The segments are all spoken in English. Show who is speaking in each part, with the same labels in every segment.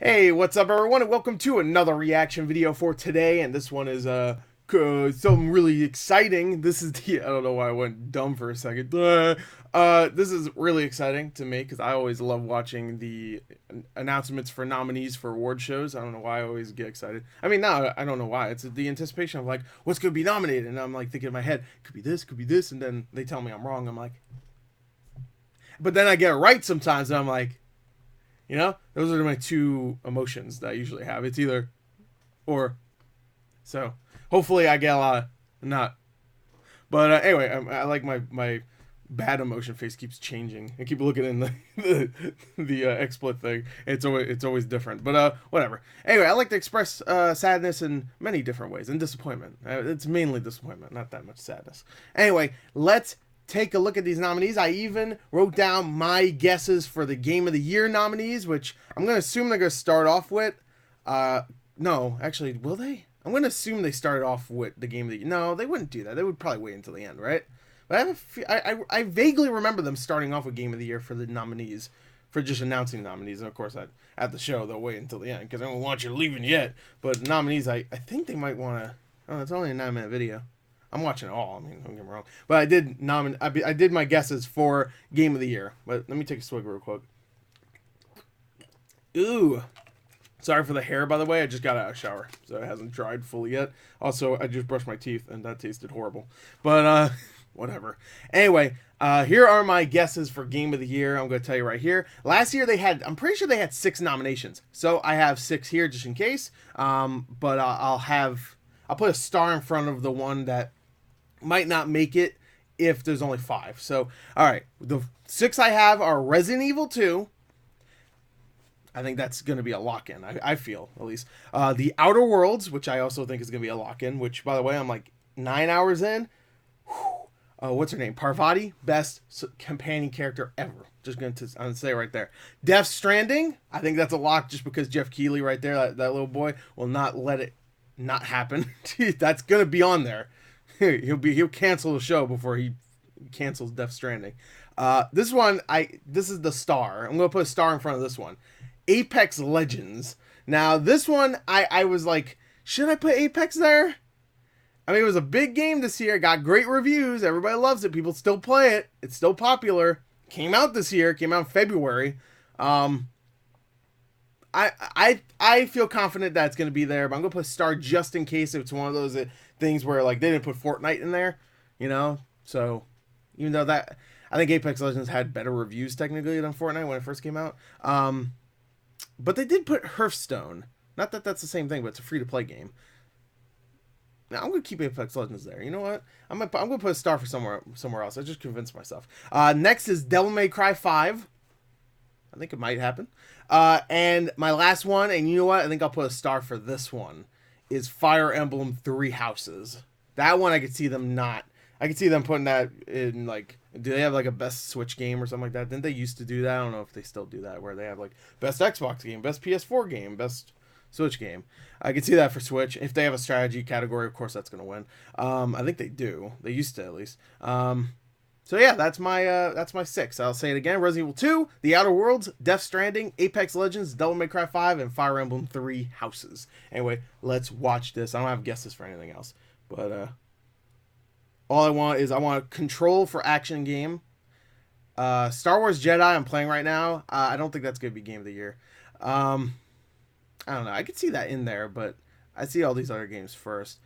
Speaker 1: Hey, what's up everyone, and welcome to another reaction video for today, and this one is something really exciting. This is the, I don't know why I went dumb for a second. This is really exciting to me because I always love watching the announcements for nominees for award shows. I don't know why I always get excited. I mean, no, I don't know why. It's the anticipation of like, what's going to be nominated, and I'm like thinking in my head, could be this, and then they tell me I'm wrong. I'm like, but then I get it right sometimes, and I'm like, those are my two emotions that I usually have. It's either or. So hopefully I get a lot of not. But anyway, I like my bad emotion face keeps changing. I keep looking in the XSplit thing. It's always different. But whatever. Anyway, I like to express sadness in many different ways, and disappointment. It's mainly disappointment, not that much sadness. Anyway, let's take a look at these nominees. I even wrote down my guesses for the Game of the Year nominees, which I'm going to assume they're going to start off with. No, actually, will they? I'm going to assume they started off with the Game of the Year. No, they wouldn't do that. They would probably wait until the end, right? But I vaguely remember them starting off with Game of the Year for the nominees, for just announcing nominees. And of course, at the show, they'll wait until the end because I don't want you leaving yet. But nominees, I think they might want to. Oh, it's only a 9-minute video. I'm watching it all. I mean, don't get me wrong. But I did my guesses for Game of the Year. But let me take a swig real quick. Ooh. Sorry for the hair, by the way. I just got out of the shower, so it hasn't dried fully yet. Also, I just brushed my teeth, and that tasted horrible. But, whatever. Anyway, here are my guesses for Game of the Year. I'm going to tell you right here. Last year, I'm pretty sure they had 6 nominations. So, I have 6 here just in case. But I'll put a star in front of the one that might not make it if there's only 5. So, all right, the 6 I have are Resident Evil 2. I think that's going to be a lock-in. I feel, at least. The Outer Worlds, which I also think is going to be a lock-in, which, by the way, I'm like 9 hours in. What's her name? Parvati, best companion character ever. Just going to say right there. Death Stranding, I think that's a lock just because Jeff Keighley right there, that little boy, will not let it not happen. That's going to be on there. He'll cancel the show before he cancels Death Stranding. This is the star. I'm gonna put a star in front of this one. Apex Legends. Now this one, I was like, should I put Apex there? I mean, it was a big game this year. Got great reviews. Everybody loves it. People still play it. It's still popular. Came out this year. Came out in February. I feel confident that it's going to be there, but I'm going to put a star just in case if it's one of those things where like they didn't put Fortnite in there, So even though that, I think Apex Legends had better reviews technically than Fortnite when it first came out. But they did put Hearthstone. Not that that's the same thing, but it's a free-to-play game. Now I'm going to keep Apex Legends there. You know what? I'm going to put a star for somewhere else. I just convinced myself. Next is Devil May Cry 5. I think it might happen. And my last one, and you know what? I think I'll put a star for this one, is Fire Emblem 3 Houses. That one I could see them not. I could see them putting that in, like, do they have, like, a best Switch game or something like that? Didn't they used to do that? I don't know if they still do that, where they have, like, best Xbox game, best PS4 game, best Switch game. I could see that for Switch. If they have a strategy category, of course that's going to win. I think they do. They used to, at least. So yeah, that's my 6. I'll say it again: Resident Evil 2, The Outer Worlds, Death Stranding, Apex Legends, Devil May Cry 5, and Fire Emblem 3 Houses. Anyway, let's watch this. I don't have guesses for anything else, but all I want a Control for action game. Star Wars Jedi I'm playing right now. I don't think that's gonna be Game of the Year. I don't know. I could see that in there, but I see all these other games first.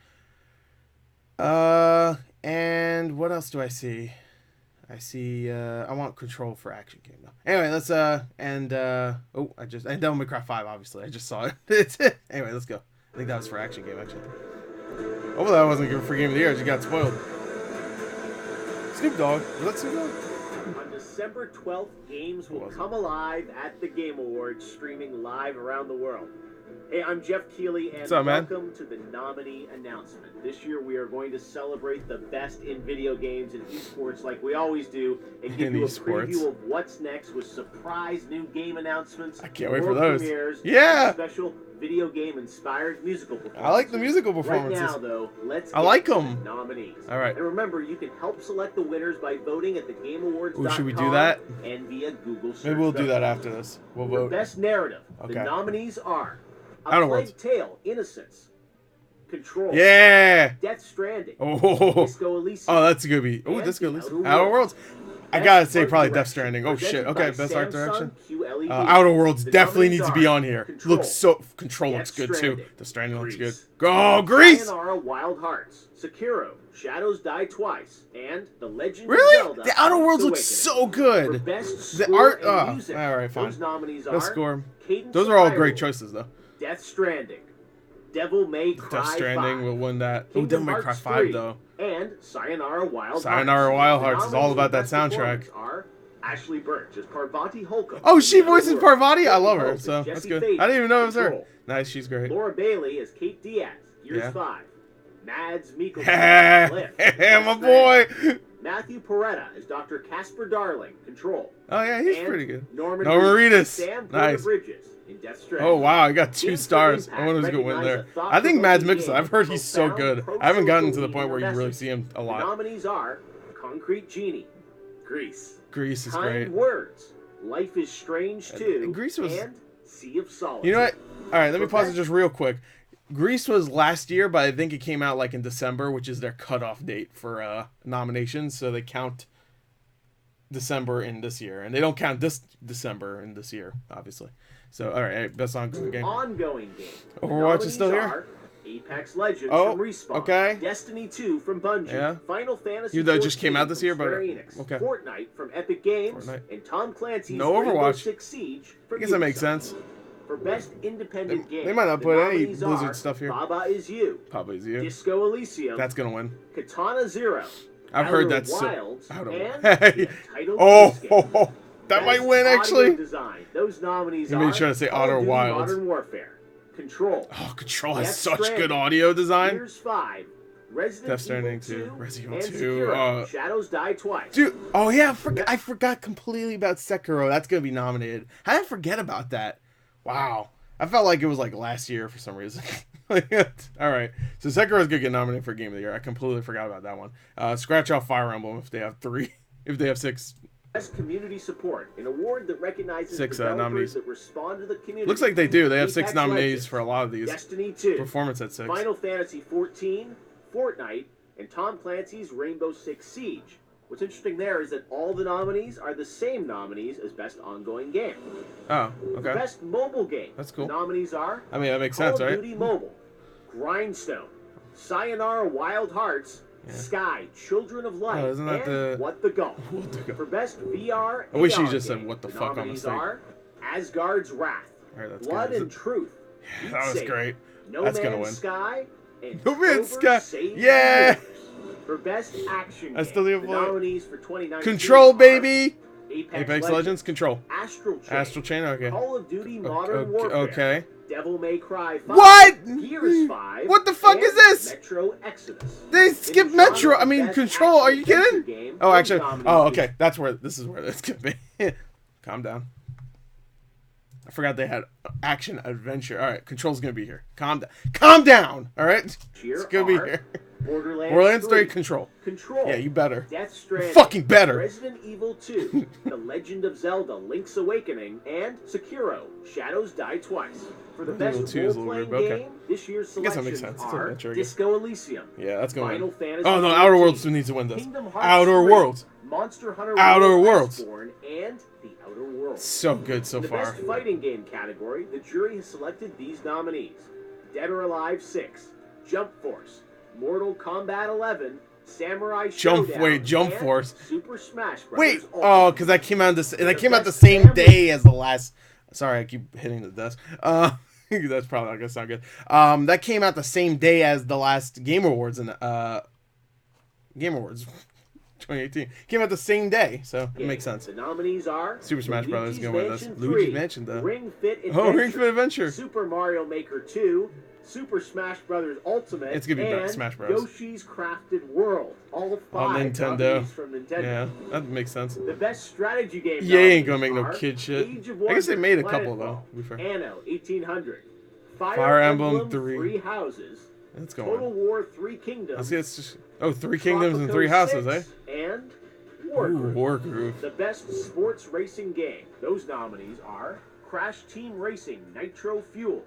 Speaker 1: And what else do I see? I see, I want Control for action game though. Anyway, let's, and Devil May Cry 5, obviously. I just saw it. Anyway, let's go. I think that was for action game, actually. Hopefully that wasn't good for Game of the Year. I just got spoiled. Snoop Dogg. Was that Snoop Dogg?
Speaker 2: On December 12th, games will come alive at the Game Awards, streaming live around the world. Hey, I'm Jeff Keighley, and
Speaker 1: What's up, man?
Speaker 2: welcome to the nominee announcement. This year, we are going to celebrate the best in video games and esports like we always do, and give you a preview of what's next with surprise new game announcements,
Speaker 1: I can't wait for those.
Speaker 2: premieres,
Speaker 1: Yeah!
Speaker 2: special video game-inspired musical performances.
Speaker 1: I like the musical performances.
Speaker 2: Right now, though, let's
Speaker 1: I like
Speaker 2: get to
Speaker 1: them.
Speaker 2: the nominees.
Speaker 1: All right.
Speaker 2: And remember, you can help select the winners by voting at thegameawards.com.
Speaker 1: Ooh, should we do that?
Speaker 2: And via Google search.
Speaker 1: Maybe we'll do that after this. We'll
Speaker 2: For
Speaker 1: vote.
Speaker 2: best narrative,
Speaker 1: Okay.
Speaker 2: the nominees are
Speaker 1: Outer
Speaker 2: A
Speaker 1: Worlds.
Speaker 2: Plague Tale, Innocence, Control,
Speaker 1: Yeah!
Speaker 2: Death Stranding,
Speaker 1: Oh,
Speaker 2: Disco Elysium.
Speaker 1: oh, that's a good beat. Oh,
Speaker 2: and
Speaker 1: Disco
Speaker 2: The
Speaker 1: Elysium.
Speaker 2: Outer
Speaker 1: Outer Worlds. I
Speaker 2: Best
Speaker 1: gotta say,
Speaker 2: art
Speaker 1: probably Death
Speaker 2: direction,
Speaker 1: Stranding. Oh, shit.
Speaker 2: presented
Speaker 1: Okay,
Speaker 2: by
Speaker 1: best art
Speaker 2: Samsung
Speaker 1: direction.
Speaker 2: QLED.
Speaker 1: Outer Worlds
Speaker 2: The
Speaker 1: definitely
Speaker 2: nominees
Speaker 1: needs to be
Speaker 2: are
Speaker 1: on here.
Speaker 2: Control,
Speaker 1: Looks so... Control
Speaker 2: Death
Speaker 1: looks good, too.
Speaker 2: Stranding,
Speaker 1: The Stranding looks good.
Speaker 2: Grease,
Speaker 1: Go, Grease!
Speaker 2: Sayonara Wild Hearts, Sekiro, Shadows Die Twice, and The Legend
Speaker 1: Really?
Speaker 2: of Zelda.
Speaker 1: The Outer Worlds
Speaker 2: Link's
Speaker 1: looks so
Speaker 2: Awakening.
Speaker 1: good.
Speaker 2: For best
Speaker 1: The
Speaker 2: score
Speaker 1: art...
Speaker 2: and music,
Speaker 1: all right, fine.
Speaker 2: those nominees
Speaker 1: Let's
Speaker 2: are
Speaker 1: score.
Speaker 2: Cadence
Speaker 1: Those
Speaker 2: of
Speaker 1: are all great
Speaker 2: Hyrule,
Speaker 1: choices, though.
Speaker 2: Death Stranding, Devil May Cry
Speaker 1: Death Stranding
Speaker 2: 5,
Speaker 1: will win that. Oh,
Speaker 2: Kingdom
Speaker 1: Devil May Cry
Speaker 2: Hearts
Speaker 1: 5,
Speaker 2: 3,
Speaker 1: though.
Speaker 2: and Sayonara Wild Hearts.
Speaker 1: Sayonara Wild
Speaker 2: The
Speaker 1: Hearts is all
Speaker 2: nominees
Speaker 1: about
Speaker 2: for
Speaker 1: that
Speaker 2: best
Speaker 1: soundtrack.
Speaker 2: performance are Ashley Birch as Parvati Holcomb.
Speaker 1: Oh,
Speaker 2: in
Speaker 1: she
Speaker 2: The Outer
Speaker 1: voices
Speaker 2: Worlds.
Speaker 1: Parvati? I
Speaker 2: Courtney
Speaker 1: love her,
Speaker 2: Hope as
Speaker 1: so
Speaker 2: Jessie
Speaker 1: that's good.
Speaker 2: Faden
Speaker 1: I didn't even know it was her.
Speaker 2: Control.
Speaker 1: Nice, she's great.
Speaker 2: Laura Bailey as Kate Diaz, Years
Speaker 1: Yeah.
Speaker 2: 5. Mads Mikkelsen as Cliff,
Speaker 1: Hey,
Speaker 2: Death
Speaker 1: my
Speaker 2: Stranding.
Speaker 1: boy!
Speaker 2: Matthew Peretta as Dr. Casper Darling, Control.
Speaker 1: Oh, yeah, he's
Speaker 2: And
Speaker 1: pretty good.
Speaker 2: Norman
Speaker 1: Reedus.
Speaker 2: as Sam
Speaker 1: Nice.
Speaker 2: Bridges in Death Stranding.
Speaker 1: Oh, wow, I got 2
Speaker 2: Games for
Speaker 1: stars. I
Speaker 2: Impact
Speaker 1: wonder who's going to win
Speaker 2: recognize
Speaker 1: there.
Speaker 2: a
Speaker 1: I think Mads
Speaker 2: thought-provoking
Speaker 1: Mikkelsen.
Speaker 2: game
Speaker 1: I've heard
Speaker 2: with
Speaker 1: he's so
Speaker 2: profound
Speaker 1: good. I haven't gotten to the
Speaker 2: pro-social
Speaker 1: point where you really
Speaker 2: message.
Speaker 1: see him a
Speaker 2: The
Speaker 1: lot.
Speaker 2: nominees are Concrete Genie, Grease,
Speaker 1: Grease is
Speaker 2: Kind
Speaker 1: great.
Speaker 2: Words, Life is Strange 2,
Speaker 1: Grease was-
Speaker 2: and Sea of Solitude.
Speaker 1: You know what? All right, let me
Speaker 2: For
Speaker 1: pause it
Speaker 2: best-
Speaker 1: just real quick. Grease was last year, but I think it came out like in December, which is their cutoff date for nominations. So they count December in this year, and they don't count this December in this year, obviously. So all right, best ongoing game.
Speaker 2: Ongoing game. The
Speaker 1: Overwatch is still
Speaker 2: nominees
Speaker 1: here?
Speaker 2: are Apex Legends
Speaker 1: Oh,
Speaker 2: from Respawn,
Speaker 1: okay.
Speaker 2: Destiny 2 from Bungie,
Speaker 1: Yeah.
Speaker 2: Final Fantasy
Speaker 1: Even though it just
Speaker 2: 14
Speaker 1: came out this
Speaker 2: from
Speaker 1: year, but-
Speaker 2: Square Enix,
Speaker 1: okay.
Speaker 2: Fortnite from Epic Games,
Speaker 1: Fortnite.
Speaker 2: and Tom Clancy's
Speaker 1: No
Speaker 2: Rainbow
Speaker 1: Overwatch.
Speaker 2: Six Siege from
Speaker 1: I guess that makes
Speaker 2: Ubisoft.
Speaker 1: sense.
Speaker 2: For best independent game,
Speaker 1: they might not
Speaker 2: the
Speaker 1: put any
Speaker 2: nominees
Speaker 1: Blizzard
Speaker 2: are
Speaker 1: stuff here.
Speaker 2: Baba Is You,
Speaker 1: Probably is you.
Speaker 2: Disco Elysium,
Speaker 1: That's gonna win.
Speaker 2: Katana Zero,
Speaker 1: I've
Speaker 2: Outer
Speaker 1: heard that's so.
Speaker 2: Wilds,
Speaker 1: Outer
Speaker 2: and
Speaker 1: Wilds.
Speaker 2: the Untitled
Speaker 1: Oh,
Speaker 2: Goose Game.
Speaker 1: that might
Speaker 2: Best
Speaker 1: win
Speaker 2: audio
Speaker 1: actually.
Speaker 2: Design. Those nominees
Speaker 1: You may
Speaker 2: are
Speaker 1: try to say
Speaker 2: Call of
Speaker 1: Outer
Speaker 2: Duty
Speaker 1: Wilds.
Speaker 2: Modern Warfare, Control,
Speaker 1: Oh, Control has
Speaker 2: Death
Speaker 1: such good
Speaker 2: Stranding,
Speaker 1: audio design.
Speaker 2: Gears 5, Resident
Speaker 1: Death Stranding
Speaker 2: Evil
Speaker 1: 2,
Speaker 2: 2,
Speaker 1: Resident
Speaker 2: and
Speaker 1: Evil 2,
Speaker 2: Sekiro, Shadows Die Twice.
Speaker 1: Dude, oh yeah, I forgot completely about Sekiro. That's gonna be nominated. How did I forget about that? Wow, I felt like it was like last year for some reason. All right, so Sekiro's gonna get nominated for Game of the Year. I completely forgot about that one. Scratch off Fire Emblem if they have 3, if they have 6.
Speaker 2: Best Community Support, an award that recognizes
Speaker 1: 6
Speaker 2: developers
Speaker 1: nominees.
Speaker 2: that respond to the community.
Speaker 1: Looks like they do. They have 6
Speaker 2: Apex
Speaker 1: nominees
Speaker 2: Legends,
Speaker 1: for a lot of these.
Speaker 2: Destiny 2,
Speaker 1: Performance at 6.
Speaker 2: Final Fantasy 14, Fortnite, and Tom Clancy's Rainbow Six Siege. What's interesting there is that all the nominees are the same nominees as Best Ongoing Game.
Speaker 1: Oh, okay.
Speaker 2: Best Mobile Game.
Speaker 1: That's cool.
Speaker 2: The nominees are
Speaker 1: I mean, that makes
Speaker 2: Call
Speaker 1: sense,
Speaker 2: of
Speaker 1: right?
Speaker 2: Duty Mobile, Grindstone, Sayonara Wild Hearts,
Speaker 1: Yeah.
Speaker 2: Sky, Children of Light,
Speaker 1: isn't that
Speaker 2: and
Speaker 1: the-
Speaker 2: What the Golf.
Speaker 1: What the go-
Speaker 2: For Best VR,
Speaker 1: I wish
Speaker 2: AR
Speaker 1: you just said
Speaker 2: game,
Speaker 1: what the
Speaker 2: the
Speaker 1: fuck on the
Speaker 2: nominees
Speaker 1: thing.
Speaker 2: are Asgard's Wrath,
Speaker 1: All right, that's
Speaker 2: Blood
Speaker 1: good.
Speaker 2: and Truth, Beat
Speaker 1: That was
Speaker 2: Saber,
Speaker 1: great.
Speaker 2: No
Speaker 1: That's
Speaker 2: Man's
Speaker 1: gonna win.
Speaker 2: Sky, and
Speaker 1: No Man's
Speaker 2: Clover
Speaker 1: Sky.
Speaker 2: Save the
Speaker 1: Yeah!
Speaker 2: Universe. For Best Action
Speaker 1: I
Speaker 2: Game,
Speaker 1: still need to
Speaker 2: the
Speaker 1: play it.
Speaker 2: nominees for 2019
Speaker 1: Control,
Speaker 2: are
Speaker 1: baby.
Speaker 2: Apex,
Speaker 1: Apex Legends, Control.
Speaker 2: Astral Chain,
Speaker 1: Astral Chain, okay.
Speaker 2: Call of Duty Modern
Speaker 1: Okay,
Speaker 2: Warfare,
Speaker 1: okay.
Speaker 2: Devil May Cry 5,
Speaker 1: What?
Speaker 2: Gears 5,
Speaker 1: What the fuck
Speaker 2: and
Speaker 1: is this?
Speaker 2: Metro Exodus.
Speaker 1: They
Speaker 2: In
Speaker 1: skipped
Speaker 2: the
Speaker 1: Metro.
Speaker 2: genre
Speaker 1: I
Speaker 2: of
Speaker 1: mean,
Speaker 2: Best
Speaker 1: Control. Are you
Speaker 2: action-adventure
Speaker 1: kidding?
Speaker 2: game,
Speaker 1: Oh,
Speaker 2: those
Speaker 1: actually.
Speaker 2: nominees
Speaker 1: Oh,
Speaker 2: include
Speaker 1: okay. That's where this is where it's gonna be. Calm down. I forgot they had action adventure. All right, Control's gonna be here. Calm down. Calm down. All right. It's gonna be here. Borderlands 3, Control.
Speaker 2: Control.
Speaker 1: Yeah, you better.
Speaker 2: Death Stranding.
Speaker 1: Fucking better.
Speaker 2: Resident Evil 2, The Legend of Zelda: Link's Awakening, and Sekiro: Shadows Die Twice. For the
Speaker 1: Resident
Speaker 2: best
Speaker 1: Evil 2 is a little
Speaker 2: role-playing
Speaker 1: weird, but okay.
Speaker 2: game, this year's
Speaker 1: I guess that
Speaker 2: selections
Speaker 1: makes sense. It's an
Speaker 2: are
Speaker 1: adventure game.
Speaker 2: Disco Elysium,
Speaker 1: Yeah, that's gonna
Speaker 2: Final
Speaker 1: win.
Speaker 2: Fantasy
Speaker 1: Oh no,
Speaker 2: 14,
Speaker 1: Outer Worlds needs to win this.
Speaker 2: Kingdom Hearts
Speaker 1: Outer
Speaker 2: 3,
Speaker 1: Worlds.
Speaker 2: Monster Hunter
Speaker 1: Outer
Speaker 2: World
Speaker 1: Worlds.
Speaker 2: Iceborne, and The Outer Worlds.
Speaker 1: So good so
Speaker 2: In the
Speaker 1: far.
Speaker 2: best fighting game category, the jury has selected these nominees: Dead or Alive 6, Jump Force, Mortal Kombat 11, Samurai Showdown,
Speaker 1: Jump
Speaker 2: and
Speaker 1: Force.
Speaker 2: Super Smash Bros.
Speaker 1: Wait,
Speaker 2: Ultimate.
Speaker 1: oh, because that came out this. That came out the
Speaker 2: best
Speaker 1: same
Speaker 2: family-
Speaker 1: day as the last. Sorry, I keep hitting the desk. That's probably not gonna sound good. That came out the same day as the last Game Awards and Game Awards. 2018. Came out the same day, so it makes sense.
Speaker 2: The nominees are
Speaker 1: Super Smash Brothers is going to win this.
Speaker 2: 3,
Speaker 1: Luigi's Mansion, though.
Speaker 2: Ring Fit Adventure,
Speaker 1: oh, Ring Fit Adventure.
Speaker 2: Super Mario Maker 2, Super Smash Brothers Ultimate,
Speaker 1: it's gonna be
Speaker 2: and
Speaker 1: Smash Bros.
Speaker 2: Yoshi's Crafted World. All 5
Speaker 1: Nintendo.
Speaker 2: nominees from Nintendo.
Speaker 1: Yeah, that makes sense.
Speaker 2: The best strategy game.
Speaker 1: EA ain't gonna make no kid shit. I guess they made a couple, though.
Speaker 2: Anno 1800.
Speaker 1: Fire Emblem 3.
Speaker 2: 3 Houses.
Speaker 1: Let's go
Speaker 2: Total
Speaker 1: on.
Speaker 2: War 3 Kingdoms.
Speaker 1: I see it's just 3 kingdoms and 3 houses, eh?
Speaker 2: And Wargroove.
Speaker 1: Wargroove.
Speaker 2: The best sports racing game. Those nominees are Crash Team Racing Nitro Fuel,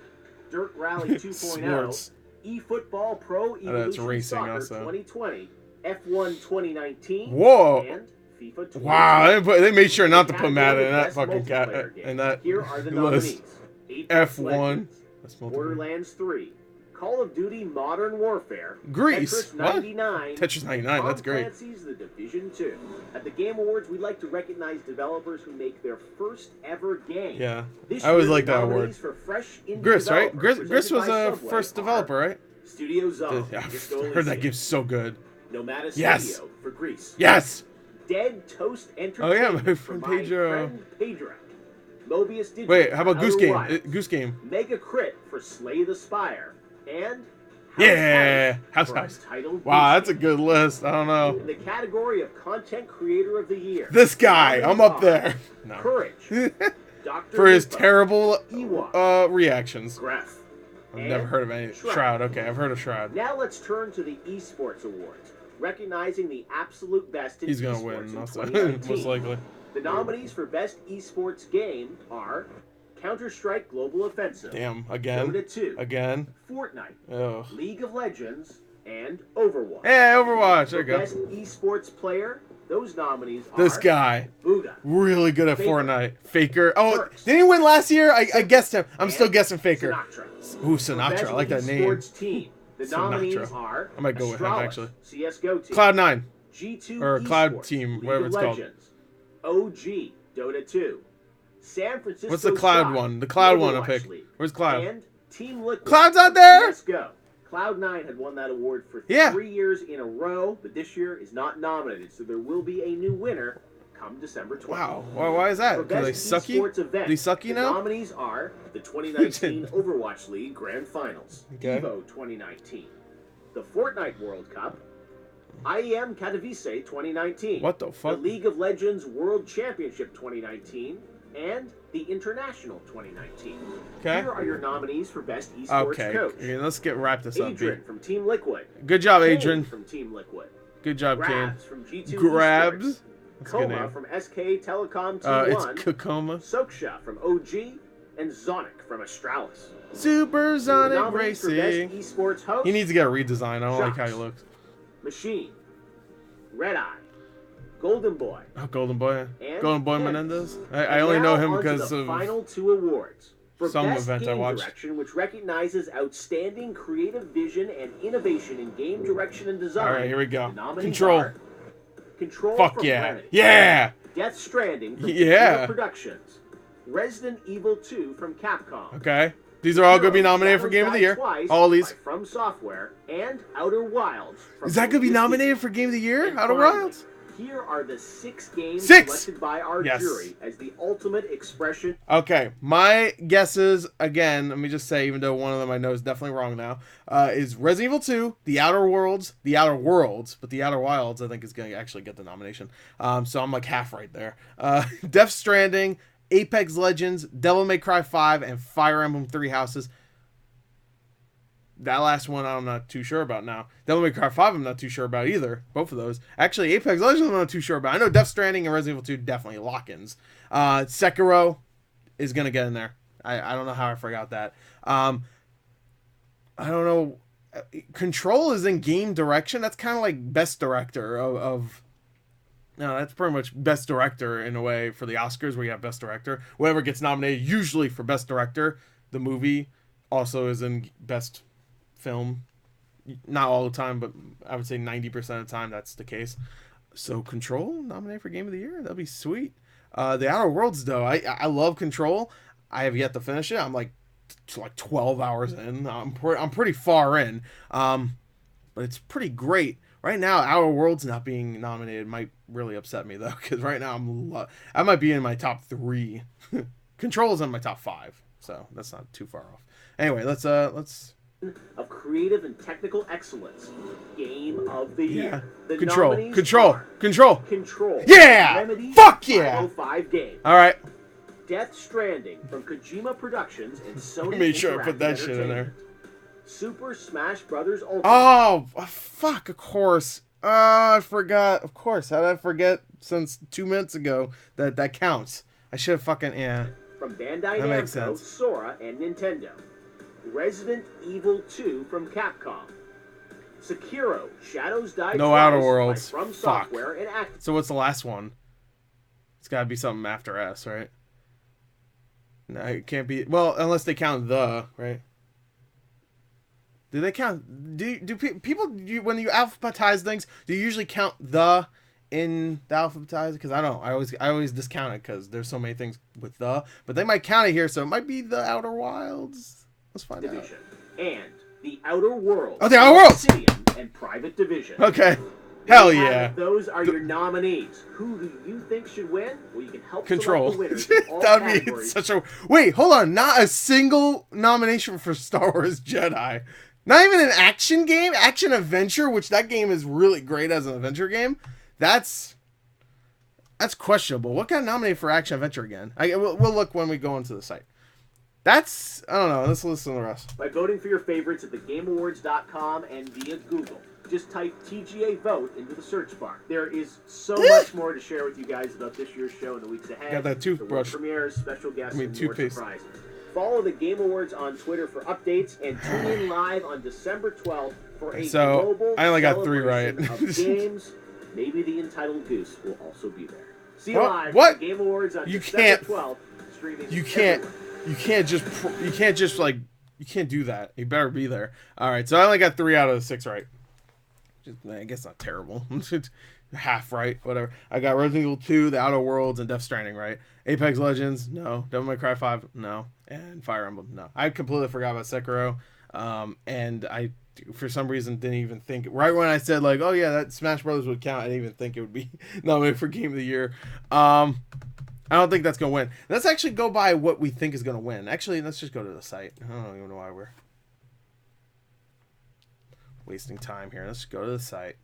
Speaker 2: Dirt Rally 2.0,
Speaker 1: Sports.
Speaker 2: eFootball Pro Evolution
Speaker 1: racing
Speaker 2: Soccer
Speaker 1: also.
Speaker 2: 2020, F1 2019,
Speaker 1: Whoa.
Speaker 2: and FIFA 2020.
Speaker 1: Wow, they made sure not to put
Speaker 2: Category
Speaker 1: Madden in
Speaker 2: of
Speaker 1: that
Speaker 2: best
Speaker 1: fucking
Speaker 2: multiplayer game.
Speaker 1: in that
Speaker 2: Here are the
Speaker 1: list.
Speaker 2: nominees. Apex
Speaker 1: F1.
Speaker 2: Legends,
Speaker 1: That's multiplayer.
Speaker 2: Borderlands 3, Call of Duty Modern Warfare,
Speaker 1: Greece.
Speaker 2: Tetris 99,
Speaker 1: What? Tetris 99. That's great.
Speaker 2: Tom Clancy's The Division 2. At the Game Awards, we'd like to recognize developers who make their first ever game.
Speaker 1: Yeah,
Speaker 2: This
Speaker 1: I always
Speaker 2: year,
Speaker 1: like that
Speaker 2: nominees
Speaker 1: award.
Speaker 2: for fresh indie
Speaker 1: Gris, right?
Speaker 2: developers
Speaker 1: Gris was
Speaker 2: presented
Speaker 1: a
Speaker 2: by Subway
Speaker 1: first
Speaker 2: are
Speaker 1: developer, right?
Speaker 2: Studio Zone.
Speaker 1: Yeah,
Speaker 2: Disco
Speaker 1: I heard that
Speaker 2: Elysium,
Speaker 1: game's so good.
Speaker 2: Nomada
Speaker 1: Yes.
Speaker 2: Studio for Greece.
Speaker 1: Yes.
Speaker 2: Dead Toast
Speaker 1: Oh
Speaker 2: Entertainment
Speaker 1: yeah, my
Speaker 2: for
Speaker 1: friend
Speaker 2: my
Speaker 1: Pedro.
Speaker 2: friend Pedro. Mobius Digital
Speaker 1: Wait, how about
Speaker 2: for
Speaker 1: Goose
Speaker 2: Outer
Speaker 1: Game?
Speaker 2: Wilds.
Speaker 1: Goose Game.
Speaker 2: Mega Crit for Slay the Spire. And
Speaker 1: Yeah, House
Speaker 2: for
Speaker 1: House.
Speaker 2: Untitled
Speaker 1: Wow,
Speaker 2: Goose
Speaker 1: that's a good list. I don't know.
Speaker 2: In the category of Content Creator of the Year.
Speaker 1: This guy, I'm up there. No.
Speaker 2: Courage. Dr.
Speaker 1: For his
Speaker 2: Lupo,
Speaker 1: terrible
Speaker 2: Ewok,
Speaker 1: reactions.
Speaker 2: Gref.
Speaker 1: I've
Speaker 2: and
Speaker 1: never heard of any. Shroud. Okay, I've heard of Shroud.
Speaker 2: Now let's turn to the Esports Awards, recognizing the absolute best in
Speaker 1: He's gonna
Speaker 2: esports
Speaker 1: win,
Speaker 2: in
Speaker 1: also,
Speaker 2: 2019.
Speaker 1: most likely.
Speaker 2: The nominees for Best Esports Game are Counter-Strike Global Offensive,
Speaker 1: Damn, again,
Speaker 2: Dota 2,
Speaker 1: again.
Speaker 2: Fortnite,
Speaker 1: Oh.
Speaker 2: League of Legends, and Overwatch.
Speaker 1: Hey, Overwatch. There
Speaker 2: For
Speaker 1: you go.
Speaker 2: Best Esports Player, those nominees are
Speaker 1: This guy,
Speaker 2: Booga,
Speaker 1: really good at
Speaker 2: Faker.
Speaker 1: Fortnite. Faker. Oh,
Speaker 2: Turks.
Speaker 1: didn't he win last year? I guessed him. I'm
Speaker 2: and
Speaker 1: still guessing Faker.
Speaker 2: Sinatra.
Speaker 1: Ooh,
Speaker 2: For
Speaker 1: Sinatra.
Speaker 2: Best
Speaker 1: I like that name.
Speaker 2: Esports Team, the nominees
Speaker 1: Sinatra.
Speaker 2: are
Speaker 1: I might go with him,
Speaker 2: Astralis,
Speaker 1: actually.
Speaker 2: CS:GO Team,
Speaker 1: Cloud9.
Speaker 2: G2
Speaker 1: Or Cloud
Speaker 2: Esports,
Speaker 1: Team,
Speaker 2: League
Speaker 1: whatever
Speaker 2: of
Speaker 1: it's called.
Speaker 2: Legends, OG, Dota 2, San Francisco.
Speaker 1: What's the Cloud
Speaker 2: Shy,
Speaker 1: one? The Cloud one I
Speaker 2: Overwatch
Speaker 1: pick.
Speaker 2: League,
Speaker 1: Where's Cloud?
Speaker 2: And Team Liquid.
Speaker 1: Cloud's out there?
Speaker 2: Let's go. Cloud9 had won that award for
Speaker 1: Yeah.
Speaker 2: 3 years in a row, but this year is not nominated, so there will be a new winner come December 20th.
Speaker 1: Wow. Why is that?
Speaker 2: For
Speaker 1: Because they
Speaker 2: Best
Speaker 1: sucky?
Speaker 2: Esports event,
Speaker 1: They sucky
Speaker 2: the
Speaker 1: now?
Speaker 2: nominees are the 2019 Overwatch League Grand Finals,
Speaker 1: Okay.
Speaker 2: EVO 2019, the Fortnite World Cup, IEM Katowice 2019,
Speaker 1: What the
Speaker 2: the
Speaker 1: fuck?
Speaker 2: League of Legends World Championship 2019, and the International 2019.
Speaker 1: Okay.
Speaker 2: Here are your nominees for Best Esports
Speaker 1: Okay.
Speaker 2: Coach.
Speaker 1: Okay, let's wrap this up.
Speaker 2: Adrian
Speaker 1: B.
Speaker 2: from Team Liquid.
Speaker 1: Good job,
Speaker 2: Kane
Speaker 1: Adrian.
Speaker 2: from Team Liquid.
Speaker 1: Good job, Kane.
Speaker 2: Grabs from G2
Speaker 1: Grabs?
Speaker 2: Esports.
Speaker 1: That's a good
Speaker 2: Coma
Speaker 1: name.
Speaker 2: from SK Telecom Team
Speaker 1: It's
Speaker 2: 1.
Speaker 1: Kakoma.
Speaker 2: Soksha from OG. And Zonic from Astralis. The
Speaker 1: Supersonic
Speaker 2: nominees for
Speaker 1: Racing.
Speaker 2: Best Esports Host.
Speaker 1: He needs to get a redesign. I don't like how he
Speaker 2: Shots.
Speaker 1: looks.
Speaker 2: Machine. Red Eye. Golden Boy.
Speaker 1: Oh, Golden Boy.
Speaker 2: And
Speaker 1: Golden Boy
Speaker 2: Kennedy.
Speaker 1: Menendez. I
Speaker 2: And
Speaker 1: only know
Speaker 2: now
Speaker 1: him
Speaker 2: onto
Speaker 1: because
Speaker 2: the
Speaker 1: of
Speaker 2: final 2 awards. For
Speaker 1: some
Speaker 2: Best
Speaker 1: event I
Speaker 2: Game
Speaker 1: watched.
Speaker 2: Direction, which recognizes outstanding creative vision and innovation in game direction and design.
Speaker 1: All right, here we go.
Speaker 2: The nominees
Speaker 1: Control.
Speaker 2: are Control
Speaker 1: Fuck
Speaker 2: from
Speaker 1: yeah.
Speaker 2: Remedy.
Speaker 1: Yeah.
Speaker 2: Death Stranding from
Speaker 1: Yeah.
Speaker 2: Kojima Productions. Resident Evil 2 from Capcom.
Speaker 1: Okay. These are all going to be nominated for Game of the Year.
Speaker 2: Twice
Speaker 1: All these.
Speaker 2: by From Software and Outer Wilds. From
Speaker 1: Is that going to be
Speaker 2: Disney.
Speaker 1: nominated for Game of the Year?
Speaker 2: And
Speaker 1: Outer
Speaker 2: finally,
Speaker 1: Wilds?
Speaker 2: Here are the 6 games
Speaker 1: 6!
Speaker 2: selected by our
Speaker 1: Yes.
Speaker 2: jury as the ultimate expression.
Speaker 1: Okay, my guesses, again, let me just say, even though one of them I know is definitely wrong now, is Resident Evil 2, The Outer Worlds, but The Outer Wilds, I think, is going to actually get the nomination. So I'm like half right there. Death Stranding, Apex Legends, Devil May Cry 5, and Fire Emblem 3 Houses. That last one I'm not too sure about now. Devil May Cry 5 I'm not too sure about either. Both of those. Actually, Apex Legends I'm not too sure about. I know Death Stranding and Resident Evil 2 definitely lock-ins. Sekiro is going to get in there. I don't know how I forgot that. I don't know. Control is in game direction. That's kind of like best director of no, that's pretty much best director in a way for the Oscars where you have best director. Whoever gets nominated usually for best director, the movie also is in best film. Not all the time, but I would say 90% of the time that's the case. So Control nominated for Game of the Year, that'd be sweet. The Outer Worlds though, I love Control. I have yet to finish it. I'm like 12 hours in. I'm pretty far in. But it's pretty great. Right now, Outer Worlds not being nominated might really upset me though, because right now I might be in my top 3. Control is in my top 5, so that's not too far off. Anyway, let's
Speaker 2: of creative and technical excellence, game of the year. The
Speaker 1: Control.
Speaker 2: Control.
Speaker 1: Yeah.
Speaker 2: Remedy,
Speaker 1: Fuck yeah.
Speaker 2: 505 game.
Speaker 1: All right.
Speaker 2: Death Stranding from Kojima Productions and Sony.
Speaker 1: Made sure I put that shit in there.
Speaker 2: Super Smash Brothers Ultimate.
Speaker 1: Oh, fuck, of course. I forgot. Of course. How did I forget since 2 minutes ago that counts? I should have fucking, yeah.
Speaker 2: From Bandai Namco, Sora, and Nintendo. Resident Evil 2 from Capcom. Sekiro, Shadows Die
Speaker 1: No
Speaker 2: Twice
Speaker 1: Outer Worlds.
Speaker 2: From
Speaker 1: Fuck.
Speaker 2: Software and Activision.
Speaker 1: So what's the last one? It's gotta be something after S, right? No, it can't be. Well, unless they count the, right? Do they count? Do people when you alphabetize things? Do you usually count the in the alphabetize? Because I don't. I always discount it because there's so many things with the. But they might count it here, so it might be the Outer Wilds. Let's find out.
Speaker 2: And the Outer Worlds.
Speaker 1: Oh, the Outer Worlds.
Speaker 2: Obsidian and Private Division.
Speaker 1: Okay. Hell yeah.
Speaker 2: Those are your nominees. Who do you think should win? Well, you can help
Speaker 1: Control.
Speaker 2: select the winners in all
Speaker 1: That would be
Speaker 2: categories.
Speaker 1: such a... Wait, hold on. Not a single nomination for Star Wars Jedi. Not even an action game? Action adventure, which that game is really great as an adventure game. That's questionable. What got nominated for action adventure again? We'll look when we go into the site. That's... I don't know. Let's listen to the rest.
Speaker 2: By voting for your favorites at thegameawards.com and via Google. Just type TGA vote into the search bar. There is so much more to share with you guys about this year's show in the weeks ahead.
Speaker 1: Got that toothbrush.
Speaker 2: The premieres, special guests, and more
Speaker 1: toothpaste.
Speaker 2: surprises. Follow the Game Awards on Twitter for updates and tune in live on December 12th for a global
Speaker 1: I only got 3 right.
Speaker 2: of games. Maybe the entitled Goose will also be there. See you live
Speaker 1: what?
Speaker 2: at the Game Awards on
Speaker 1: You
Speaker 2: December
Speaker 1: can't.
Speaker 2: 12th. Streaming
Speaker 1: You can't.
Speaker 2: everywhere.
Speaker 1: You can't do that. You better be there. All right, so I only got 3 out of the 6 right. I guess not terrible. Half right, whatever. I got Resident Evil 2, The Outer Worlds, and Death Stranding right. Apex Legends, no. Devil May Cry 5, no. And Fire Emblem, no. I completely forgot about Sekiro. And I, for some reason, didn't even think... Right when I said, like, oh yeah, that Smash Brothers would count, I didn't even think it would be nominated for Game of the Year. I don't think that's going to win. Let's actually go by what we think is going to win. Actually, let's just go to the site. I don't even know why we're wasting time here. Let's go to the site.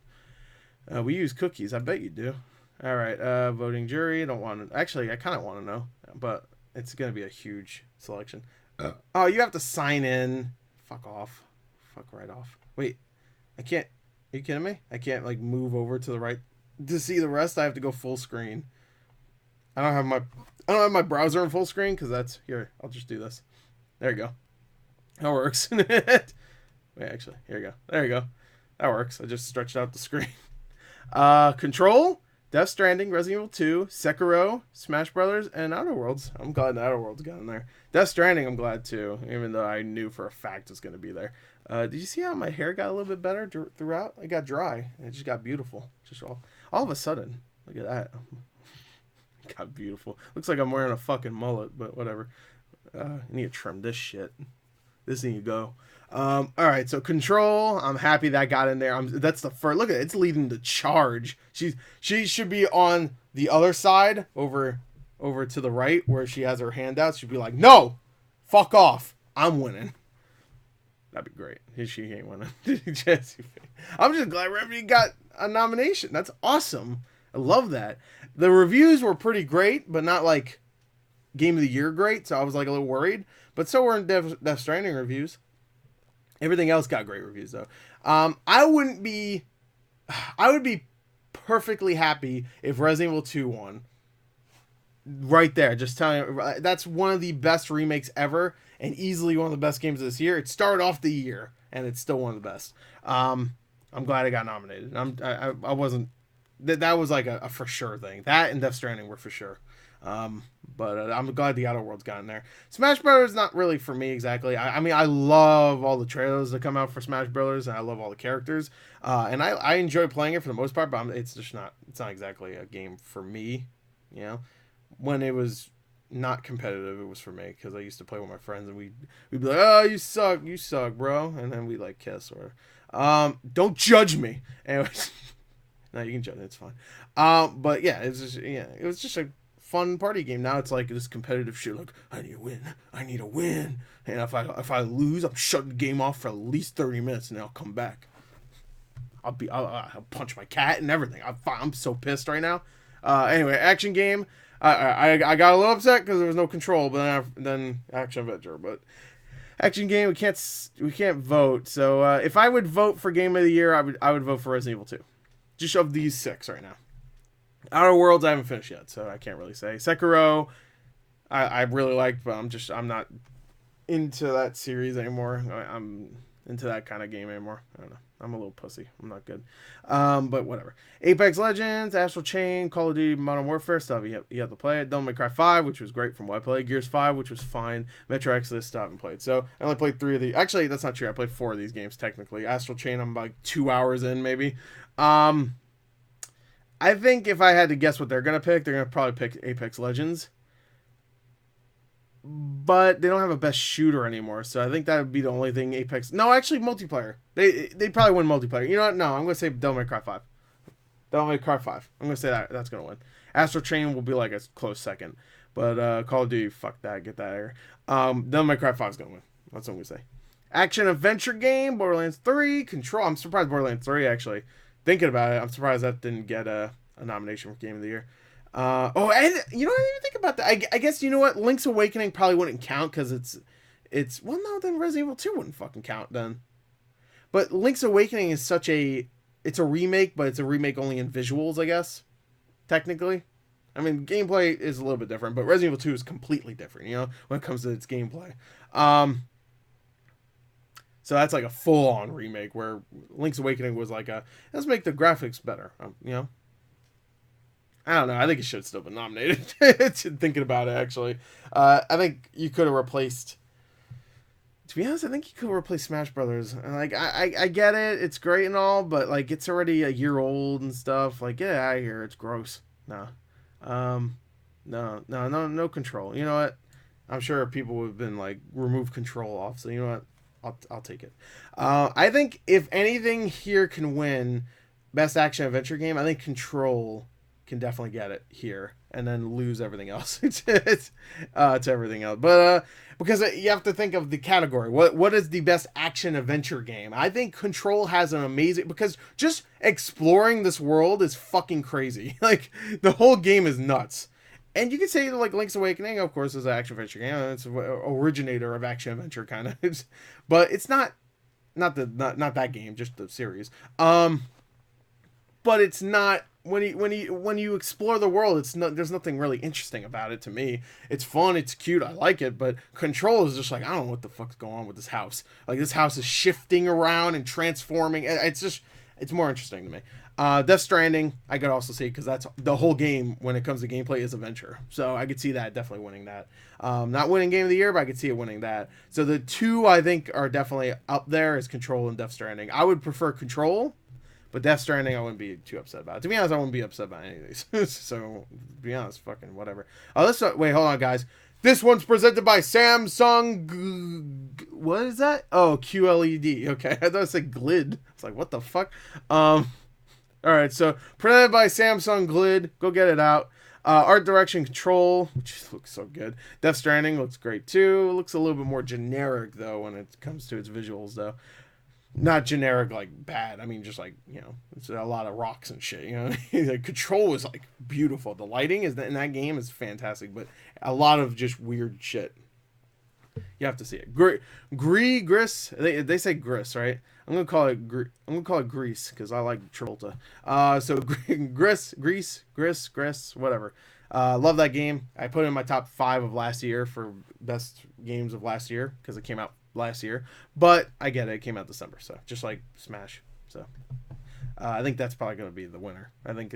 Speaker 1: We use cookies. I bet you do. All right. Voting jury. I don't want to. Actually, I kind of want to know, but it's going to be a huge selection. Oh, you have to sign in. Fuck off. Fuck right off. Wait. I can't. Are you kidding me? I can't like move over to the right to see the rest. I have to go full screen. I don't have my browser in full screen because that's here. I'll just do this. There you go. That works. Wait, actually, here you go. There you go. That works. I just stretched out the screen. Control, Death Stranding, Resident Evil 2, Sekiro, Smash Brothers, and Outer Worlds. I'm glad the Outer Worlds got in there. Death Stranding, I'm glad too, even though I knew for a fact it's going to be there. Did you see how my hair got a little bit better throughout? It got dry. It just got beautiful. Just all of a sudden. Look at that. It got beautiful. Looks like I'm wearing a fucking mullet, but whatever. I need to trim this shit. This need to go. All right, so Control. I'm happy that got in there. That's the first. Look at it. It's leading the charge. She should be on the other side, over to the right, where she has her hand out. She'd be like, "No, fuck off. I'm winning." That'd be great. She ain't winning. I'm just glad Remedy got a nomination. That's awesome. I love that. The reviews were pretty great, but not like Game of the Year great. So I was like a little worried. But so were Death Stranding reviews. Everything else got great reviews though. I would be perfectly happy if Resident Evil 2 won. Right there, just telling you, that's one of the best remakes ever, and easily one of the best games of this year. It started off the year, and it's still one of the best. I'm glad it got nominated. I wasn't. That was like a for sure thing. That and Death Stranding were for sure. But I'm glad the Outer Worlds got in there. Smash Brothers not really for me exactly. I mean, I love all the trailers that come out for Smash Brothers, and I love all the characters. And I enjoy playing it for the most part, but it's not exactly a game for me. You know, when it was not competitive. It was for me because I used to play with my friends and we'd be like, "Oh, you suck, bro," and then we like kiss or, don't judge me. Anyways, no, you can judge. It's fine. But yeah, it was just a fun party game. Now it's like this competitive shit. Like I need a win, and if I lose, I'm shutting the game off for at least 30 minutes, and then I'll come back. I'll punch my cat and everything. I'm so pissed right now. Anyway, action game. I got a little upset because there was no control, but then action adventure. But action game, we can't vote. So if I would vote for game of the year, I would vote for Resident Evil 2. Just of these 6 right now. Outer Worlds I haven't finished yet, so I can't really say. Sekiro, I really liked, but I'm not into that series anymore. I'm into that kind of game anymore. I don't know. I'm a little pussy. I'm not good. But whatever. Apex Legends, Astral Chain, Call of Duty Modern Warfare stuff. You have to play it. Devil May Cry 5, which was great from what I played. Gears 5, which was fine. Metro Exodus, I haven't played. So I only played 3 of these. Actually, that's not true. I played 4 of these games technically. Astral Chain, I'm like 2 hours in maybe. I think if I had to guess what they're going to pick, they're going to probably pick Apex Legends. But they don't have a best shooter anymore, so I think that would be the only thing Apex... No, actually, multiplayer. They probably win multiplayer. You know what? No, I'm going to say Devil May Cry 5. Devil May Cry 5. I'm going to say that's going to win. Astral Chain will be like a close second. But Call of Duty, fuck that. Get that here. Devil May Cry 5 is going to win. That's what I'm going to say. Action-adventure game, Borderlands 3. Control. I'm surprised Borderlands 3, actually. Thinking about it, I'm surprised that didn't get a nomination for Game of the Year. And you know, I didn't even think about that. I guess, you know what, Link's Awakening probably wouldn't count because it's well, no, then Resident Evil 2 wouldn't fucking count then. But Link's Awakening is it's a remake, but it's a remake only in visuals, I guess, technically. I mean, gameplay is a little bit different, but Resident Evil 2 is completely different, you know, when it comes to its gameplay. So that's like a full-on remake where Link's Awakening was like let's make the graphics better, you know. I don't know. I think it should still be nominated. Thinking about it, actually. I think you could have replaced... To be honest, I think you could have replaced Smash Brothers. Like, I get it. It's great and all, but, like, it's already a year old and stuff. Like, get out of here. It's gross. No. No control. You know what? I'm sure people would have been, like, remove control off. So, you know what? I'll take it. I think if anything here can win Best Action Adventure Game, I think Control... can definitely get it here and then lose everything else to everything else, but because you have to think of the category. What is the best action adventure game? I think Control has an amazing, because just exploring this world is fucking crazy. Like, the whole game is nuts. And you could say, like, Link's Awakening, of course, is an action adventure game. It's an originator of action adventure kind of, but it's not that game, just the series. But it's not, when you explore the world, there's nothing really interesting about it to me. It's fun, it's cute, I like it, but Control is just like, I don't know what the fuck's going on with this house. Like, this house is shifting around and transforming. It's more interesting to me. Death Stranding, I could also see, because that's the whole game when it comes to gameplay is adventure. So I could see that definitely winning that. Not winning Game of the Year, but I could see it winning that. So the two I think are definitely up there is Control and Death Stranding. I would prefer Control, but Death Stranding, I wouldn't be too upset about it. To be honest, I wouldn't be upset about any of these. So, to be honest, fucking whatever. Wait, hold on, guys. This one's presented by Samsung... What is that? Oh, QLED. Okay, I thought it said GLID. It's like, what the fuck? Alright, so, presented by Samsung GLID. Go get it out. Art direction Control, which looks so good. Death Stranding looks great, too. It looks a little bit more generic, though, when it comes to its visuals, though. Not generic, like, bad. I mean, just, like, you know, it's a lot of rocks and shit, you know? Like, Control is, like, beautiful. The lighting in that game is fantastic, but a lot of just weird shit. You have to see it. Gris. They say Gris, right? I'm gonna call it Grease, because I like Travolta. So Gris, whatever. Love that game. I put it in my top 5 of last year for best games of last year, because it came out last year, but I get it. It came out December, so just like Smash. So I think that's probably going to be the winner. I think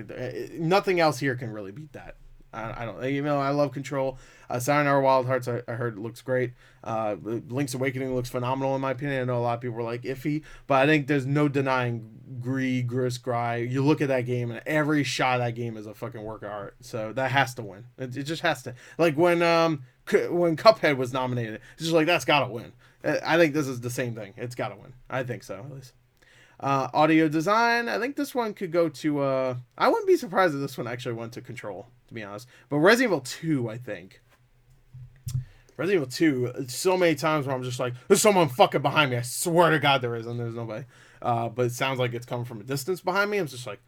Speaker 1: nothing else here can really beat that. I don't, you know, I love Control. Sayonara Wild Hearts, I heard it looks great. Link's Awakening looks phenomenal in my opinion. I know a lot of people were like iffy, but I think there's no denying Gors, you look at that game, and every shot of that game is a fucking work of art. So that has to win. It just has to. Like when Cuphead was nominated, it's just like, that's gotta win. I think this is the same thing. It's gotta win. I think so, at least. Audio design, I think this one could go to, I wouldn't be surprised if this one actually went to Control, to be honest. But Resident Evil 2, I think. Resident Evil 2, so many times where I'm just like, there's someone fucking behind me. I swear to God there is, and there's nobody. But it sounds like it's coming from a distance behind me. I'm just like,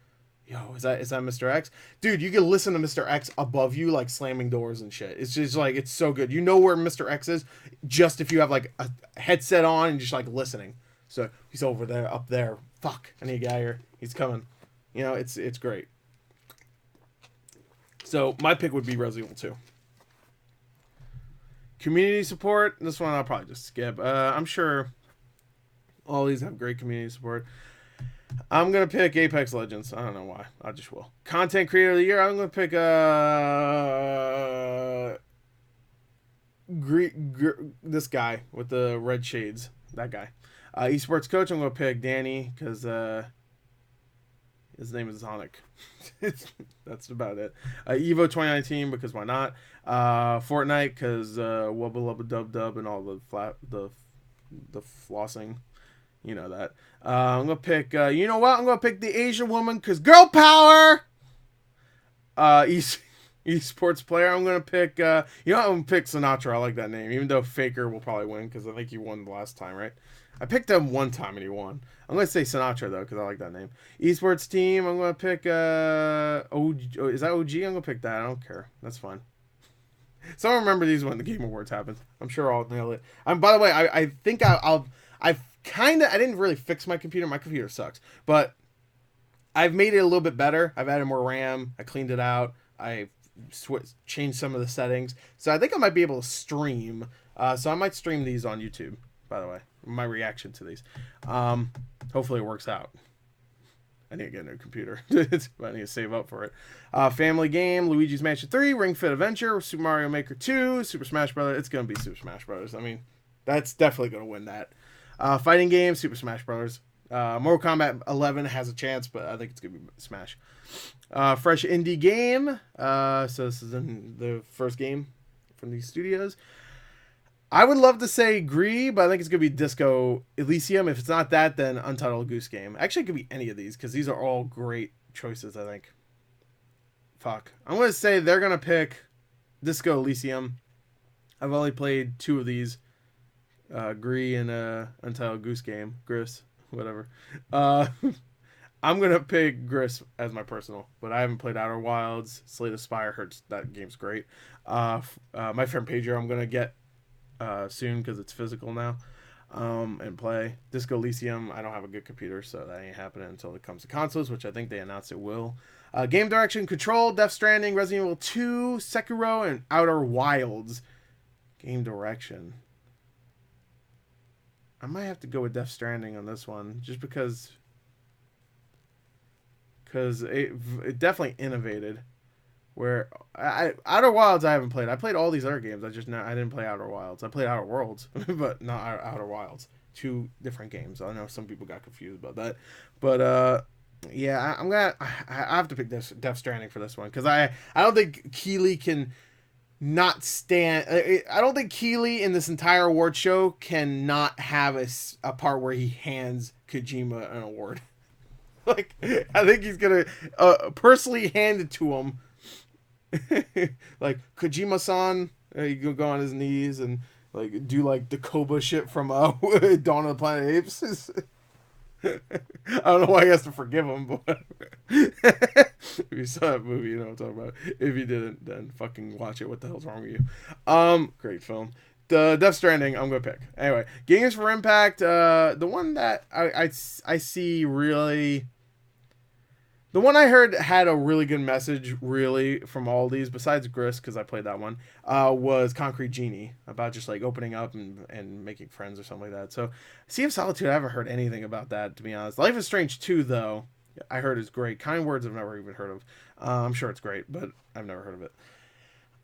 Speaker 1: yo, is that Mr. X? Dude, you can listen to Mr. X above you, like slamming doors and shit. It's just like, it's so good. You know where Mr. X is just if you have like a headset on and just like listening. So he's over there, up there. Fuck, I need to get out of here. He's coming. You know, it's great. So my pick would be Resident Evil 2. Community support. This one I'll probably just skip. I'm sure all these have great community support. I'm going to pick Apex Legends. I don't know why. I just will. Content Creator of the Year. I'm going to pick this guy with the red shades. That guy. Esports Coach. I'm going to pick Danny because his name is Sonic. That's about it. Evo 2019 because why not? Fortnite because wubba lubba dub dub and all the flossing. You know that. I'm going to pick, you know what? I'm going to pick the Asian woman because girl power! Esports player, I'm going to pick, I'm going to pick Sinatra. I like that name. Even though Faker will probably win because I think he won the last time, right? I picked him one time and he won. I'm going to say Sinatra, though, because I like that name. Esports team, I'm going to pick, OG. Is that OG? I'm going to pick that. I don't care. That's fine. So I remember these when the Game Awards happens. I'm sure I'll nail it. By the way, I think I didn't really fix my computer. My computer sucks. But I've made it a little bit better. I've added more RAM. I cleaned it out. I changed some of the settings. So I think I might be able to stream. So I might stream these on YouTube, by the way. My reaction to these. Hopefully it works out. I need to get a new computer. I need to save up for it. Family game, Luigi's Mansion 3, Ring Fit Adventure, Super Mario Maker 2, Super Smash Bros. It's going to be Super Smash Bros. I mean, that's definitely going to win that. Fighting game, Super Smash Bros. Mortal Kombat 11 has a chance, but I think it's going to be Smash. Fresh indie game. So this is in the first game from these studios. I would love to say Gree, but I think it's going to be Disco Elysium. If it's not that, then Untitled Goose Game. Actually, it could be any of these, because these are all great choices, I think. Fuck. I'm going to say they're going to pick Disco Elysium. I've only played 2 of these. Gree and Untitled Goose Game. Gris. Whatever. I'm going to pick Gris as my personal, but I haven't played Outer Wilds. Slay the Spire hurts. That game's great. My friend Pedro, I'm going to get soon because it's physical now, and play. Disco Elysium, I don't have a good computer, so that ain't happening until it comes to consoles, which I think they announced it will. Game direction, Control, Death Stranding, Resident Evil 2, Sekiro, and Outer Wilds. Game direction, I might have to go with Death Stranding on this one, just because it definitely innovated. Where Outer Wilds I haven't played. I played all these other games. I didn't play Outer Wilds. I played Outer Worlds, but not Outer Wilds. 2 different games. I know some people got confused about that, but yeah, I have to pick Death Stranding for this one because I don't think Keighley can not stand. I don't think Keighley in this entire award show can not have a part where he hands Kojima an award. Like, I think he's gonna personally hand it to him. Like Kojima-san, you can go on his knees and like do like the Koba shit from Dawn of the Planet of the Apes. I don't know why he has to forgive him, but if you saw that movie, you know what I'm talking about. If you didn't, then fucking watch it. What the hell's wrong with you? Great film. The Death Stranding, I'm gonna pick. Anyway, Games for Impact. The one that I see really. The one I heard had a really good message, really, from all these, besides Gris, because I played that one, was Concrete Genie, about just, like, opening up and making friends or something like that. So, Sea of Solitude, I haven't heard anything about that, to be honest. Life is Strange 2, though, I heard is great. Kind Words I've never even heard of. I'm sure it's great, but I've never heard of it.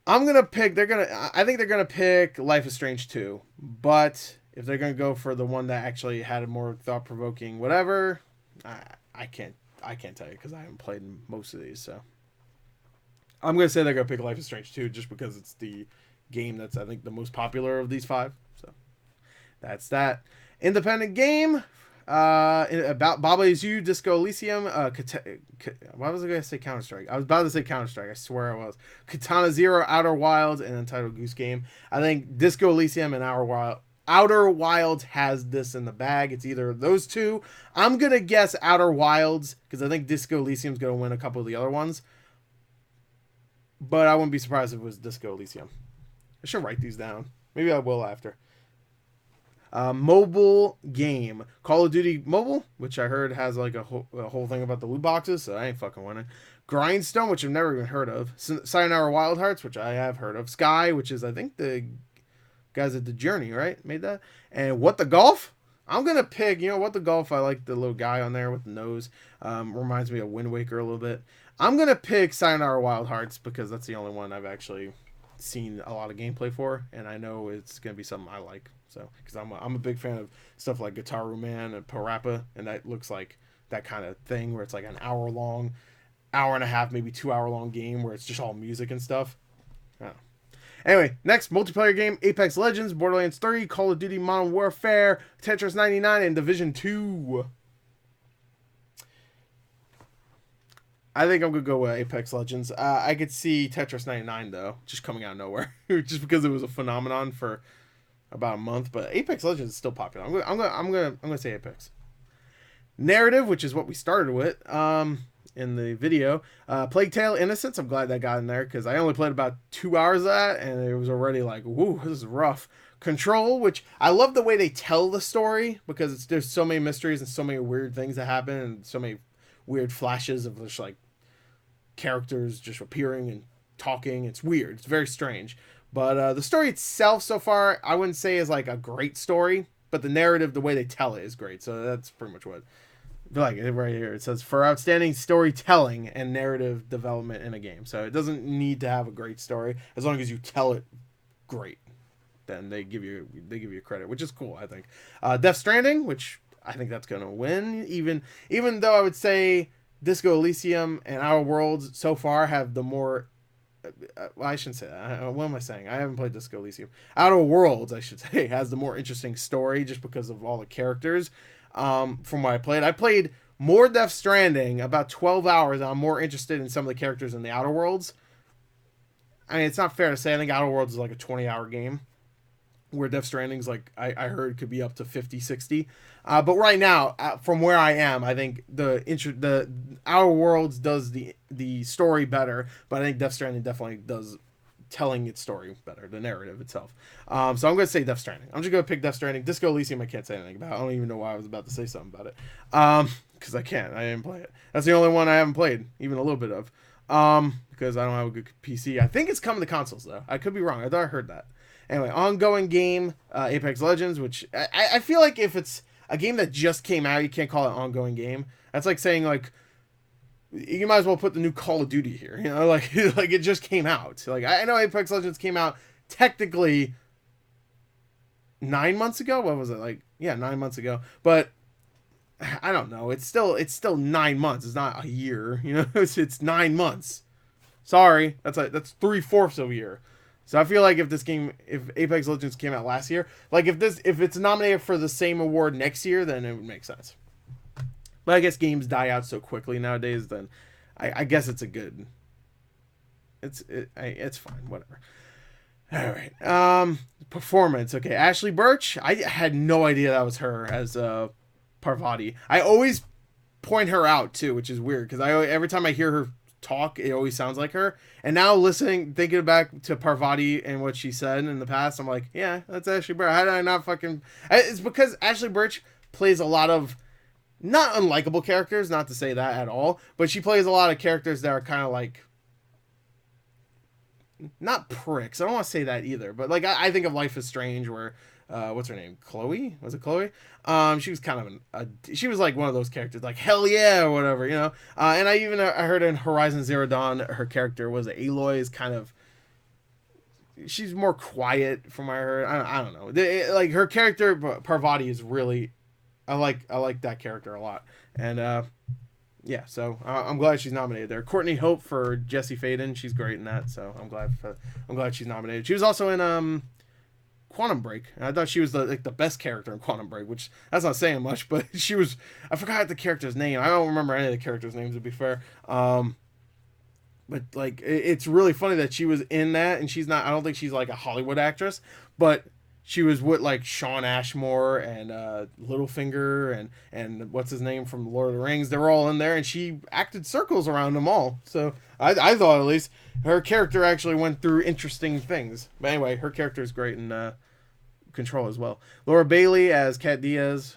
Speaker 1: I'm going to pick, I think they're going to pick Life is Strange 2, but if they're going to go for the one that actually had a more thought-provoking whatever, I can't tell you because I haven't played most of these. So I'm gonna say they're gonna pick Life is Strange 2 just because it's the game that's I think the most popular of these 5. So that's that. Independent game. About Baba Is You, Disco Elysium, why was I going to say Counter-Strike? I was about to say Counter-Strike, I swear I was. Katana Zero, Outer Wilds, and Untitled Goose Game. I think Disco Elysium and Outer Wilds has this in the bag. It's either those two. I'm going to guess Outer Wilds, because I think Disco Elysium's going to win a couple of the other ones. But I wouldn't be surprised if it was Disco Elysium. I should write these down. Maybe I will after. Mobile game. Call of Duty Mobile, which I heard has like a whole thing about the loot boxes, so I ain't fucking winning. Grindstone, which I've never even heard of. Sayonara Wild Hearts, which I have heard of. Sky, which is I think the guys at The Journey, right? Made that. And What the Golf? I'm going to pick, What the Golf, I like the little guy on there with the nose. Reminds me of Wind Waker a little bit. I'm going to pick Sayonara Wild Hearts because that's the only one I've actually seen a lot of gameplay for, and I know it's going to be something I like. So, because I'm a big fan of stuff like Guitar Man and Parappa, and that looks like that kind of thing where it's like an hour and a half, maybe 2 hour long game where it's just all music and stuff. I don't know. Anyway, next multiplayer game: Apex Legends, Borderlands 3, Call of Duty Modern Warfare, Tetris 99, and Division 2. I think I'm going to go with Apex Legends. I could see Tetris 99 though, just coming out of nowhere, just because it was a phenomenon for about a month, but Apex Legends is still popular. I'm gonna say Apex. Narrative, which is what we started with in the video. Plague Tale: Innocence. I'm glad that got in there because I only played about 2 hours of that, and it was already like, woo, this is rough. Control, which I love the way they tell the story because there's so many mysteries and so many weird things that happen and so many weird flashes of just like characters just appearing and talking. It's weird. It's very strange. But the story itself so far, I wouldn't say is like a great story, but the narrative, the way they tell it is great. So that's pretty much what, like right here, it says for outstanding storytelling and narrative development in a game. So it doesn't need to have a great story as long as you tell it great. Then they give you credit, which is cool, I think. Death Stranding, which I think that's gonna win, even though I would say Disco Elysium and Outer Worlds so far have the more. Well, I shouldn't say that. What am I saying? I haven't played Disco Elysium. Outer Worlds, I should say, has the more interesting story just because of all the characters. From what I played more Death Stranding, about 12 hours, and I'm more interested in some of the characters in the Outer Worlds. I mean, it's not fair to say. I think Outer Worlds is like a 20-hour game, where Death Stranding's like, I heard could be up to 50, 60. But right now, from where I am, I think the Outer Worlds does the story better, but I think Death Stranding definitely does telling its story better, the narrative itself. So I'm going to say Death Stranding. I'm just going to pick Death Stranding. Disco Elysium I can't say anything about. I don't even know why I was about to say something about it. Because I can't. I didn't play it. That's the only one I haven't played, even a little bit of. Because I don't have a good PC. I think it's coming to consoles, though. I could be wrong. I thought I heard that. Anyway, ongoing game, Apex Legends, which I feel like if it's a game that just came out, you can't call it an ongoing game. That's like saying, like, you might as well put the new Call of Duty here. Like it just came out. Like, I know Apex Legends came out technically 9 months ago. What was it? Like, yeah, 9 months ago. But I don't know. It's still 9 months. It's not a year. It's 9 months. Sorry, that's 3/4 of a year. So I feel like if Apex Legends came out last year, like if it's nominated for the same award next year, then it would make sense. But I guess games die out so quickly nowadays, then I guess it's a good. It's fine, whatever. All right. Performance. Okay, Ashley Birch. I had no idea that was her as Parvati. I always point her out too, which is weird because every time I hear her talk, it always sounds like her. And now thinking back to Parvati and what she said in the past, I'm like, yeah, that's Ashley Birch. How did I not fucking? It's because Ashley Birch plays a lot of not unlikable characters, not to say that at all, but she plays a lot of characters that are kind of like not pricks. I don't want to say that either, but like I think of Life is Strange where what's her name? Chloe? Was it Chloe? She was kind of she was like one of those characters, like hell yeah or whatever, And I heard in Horizon Zero Dawn, her character was Aloy is kind of. She's more quiet from what I heard. I don't know. Like her character Parvati is really. I like that character a lot, and yeah, so I'm glad she's nominated there. Courtney Hope for Jesse Faden, she's great in that, so I'm glad she's nominated. She was also in Quantum Break. And I thought she was the best character in Quantum Break, which that's not saying much, but she was. I forgot the character's name. I don't remember any of the characters' names, to be fair. But like it's really funny that she was in that, and she's not. I don't think she's like a Hollywood actress, but she was with like Shawn Ashmore and Littlefinger and what's his name from Lord of the Rings. They were all in there, and she acted circles around them all. So I thought at least her character actually went through interesting things. But anyway, her character is great in Control as well. Laura Bailey as Kat Diaz.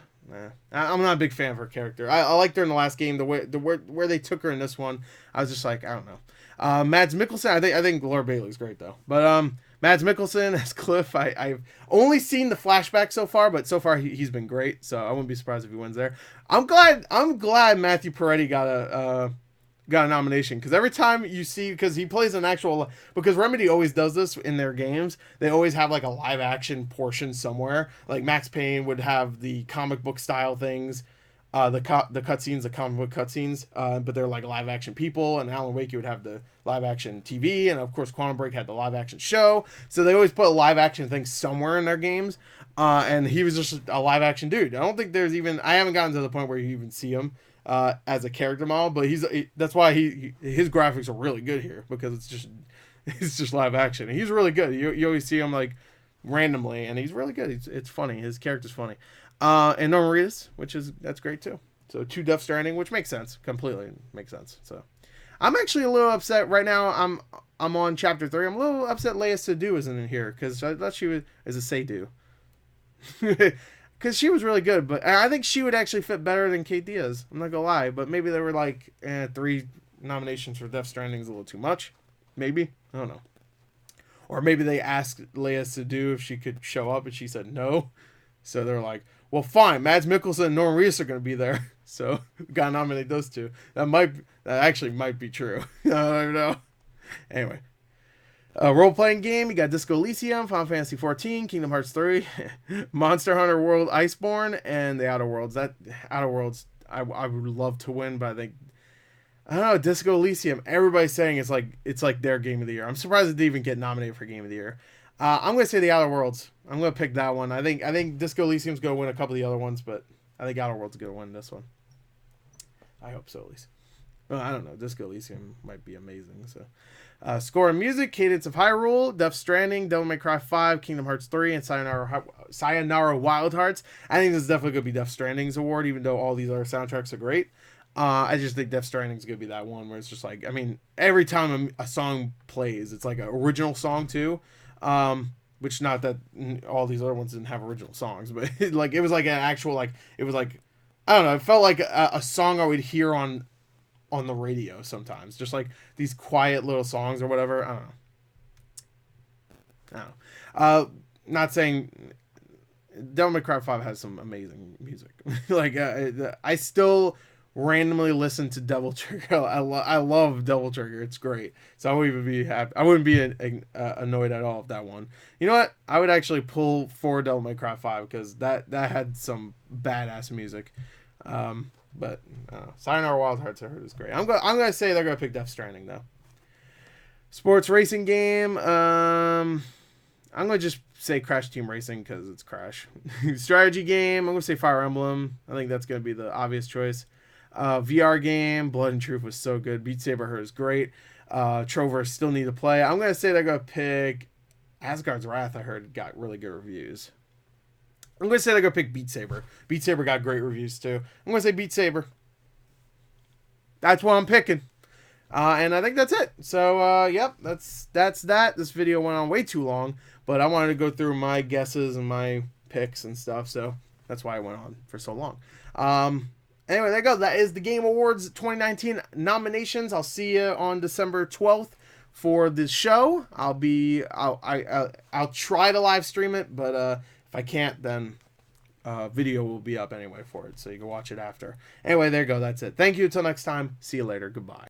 Speaker 1: I'm not a big fan of her character. I liked her in the last game. Where they took her in this one, I was just like, I don't know. Mads Mikkelsen. I think Laura Bailey's great though. But Mads Mikkelsen as Cliff. I've only seen the flashback so far, but so far he's been great. So I wouldn't be surprised if he wins there. I'm glad Matthew Peretti got a nomination, because every time you see, because he plays an actual, because Remedy always does this in their games, they always have like a live action portion somewhere. Like Max Payne would have the comic book style things, the cutscenes, the comic book cutscenes, but they're like live action people. And Alan Wake, you would have the live action TV, and of course Quantum Break had the live action show. So they always put a live action thing somewhere in their games. And he was just a live action dude. I don't think I haven't gotten to the point where you even see him as a character model, but that's why his graphics are really good here, because it's just live action. He's really good. You always see him like randomly, and he's really good. It's funny. His character's funny. And Nominee, that's great too. So 2 Death Stranding, which makes sense. Completely makes sense. So I'm actually a little upset right now. I'm on chapter 3. I'm a little upset Leia Seydoux isn't in here, because I thought she was as a Seydoux. Because she was really good, but I think she would actually fit better than Kate Diaz. I'm not gonna lie, but maybe they were like 3 nominations for Death Stranding is a little too much. Maybe, I don't know. Or maybe they asked Leia Seydoux if she could show up, and she said no. So they're like, well, fine. Mads Mikkelsen and Norman Reedus are gonna be there, so we gotta nominate those 2. That actually might be true. I don't know. Anyway. Role-playing game, you got Disco Elysium, Final Fantasy XIV, Kingdom Hearts 3, Monster Hunter World Iceborne, and the Outer Worlds. That Outer Worlds, I would love to win, but I don't know, Disco Elysium, everybody's saying it's like their game of the year. I'm surprised it didn't even get nominated for game of the year. I'm going to say the Outer Worlds. I'm going to pick that one. I think Disco Elysium's going to win a couple of the other ones, but I think Outer Worlds is going to win this one. I hope so, at least. Well, I don't know. Disco Elysium might be amazing, so... score and music, Cadence of Hyrule, Death Stranding, Devil May Cry 5, Kingdom Hearts 3, and Sayonara Wild Hearts. I think this is definitely going to be Death Stranding's award, even though all these other soundtracks are great. I just think Death Stranding's going to be that one where it's just like, I mean, every time a song plays, it's like an original song too. Which, not that all these other ones didn't have original songs, but it was like an actual, like, it was like, I don't know, it felt like a song I would hear on the radio sometimes, just like these quiet little songs or whatever. I don't know. Not saying Devil May Cry 5 has some amazing music. Like I still randomly listen to Devil Trigger. I love Devil Trigger. It's great. So I wouldn't even be happy. I wouldn't be annoyed at all if that one. You know what? I would actually pull for Devil May Cry 5, because that had some badass music. But Sayonara Wild Hearts, I heard, is great. I'm gonna say they're gonna pick Death Stranding though. Sports racing game. I'm gonna just say Crash Team Racing, because it's Crash. Strategy game. I'm gonna say Fire Emblem. I think that's gonna be the obvious choice. VR game. Blood and Truth was so good. Beat Saber, I heard, is great. Trover still need to play. I'm gonna say they're gonna pick Asgard's Wrath. I heard got really good reviews. I'm going to say they're going to pick Beat Saber. Beat Saber got great reviews, too. I'm going to say Beat Saber. That's what I'm picking. And I think that's it. So, yep, that's that. This video went on way too long, but I wanted to go through my guesses and my picks and stuff, so that's why I went on for so long. Anyway, there you go. That is the Game Awards 2019 nominations. I'll see you on December 12th for the show. I'll try to live stream it, but if I can't, then video will be up anyway for it, so you can watch it after. Anyway, there you go. That's it. Thank you. Until next time. See you later. Goodbye.